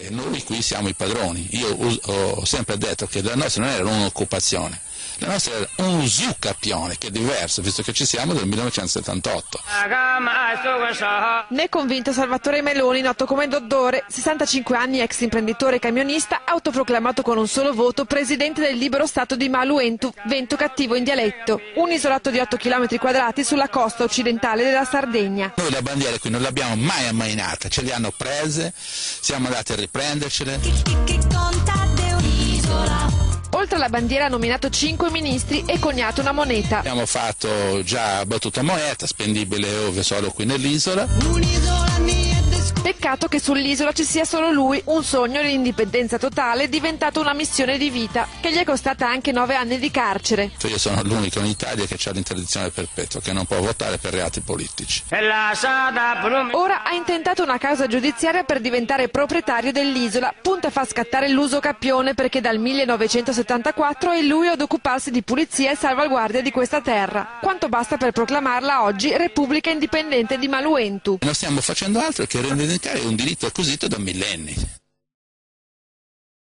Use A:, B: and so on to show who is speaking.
A: E noi qui siamo i padroni. Io ho sempre detto che la nostra non era un'occupazione, la nostra era un usucapione, che è diverso, visto che ci siamo dal 1978.
B: Ne è convinto Salvatore Meloni, noto come Doddore, 65 anni, ex imprenditore camionista, autoproclamato con un solo voto presidente del libero stato di Maluentu, vento cattivo in dialetto, un isolato di 8 km quadrati sulla costa occidentale della Sardegna.
A: Noi la bandiera qui non l'abbiamo mai ammainata, ce le hanno prese, siamo andati a riprendercele.
B: Oltre alla bandiera ha nominato 5 ministri e coniato una moneta.
A: Abbiamo fatto già battuta moneta, spendibile ovvio solo qui nell'isola.
B: Peccato che sull'isola ci sia solo lui, un sogno, l'indipendenza totale, è diventato una missione di vita, che gli è costata anche 9 anni di carcere.
A: Io sono l'unico in Italia che ha l'interdizione perpetua, che non può votare per reati politici.
B: Ora ha intentato una causa giudiziaria per diventare proprietario dell'isola, punta a far scattare l'uso capione perché dal 1974 è lui ad occuparsi di pulizia e salvaguardia di questa terra, quanto basta per proclamarla oggi Repubblica Indipendente di Maluentu.
A: Non stiamo facendo altro che rivendicare un diritto acquisito da millenni.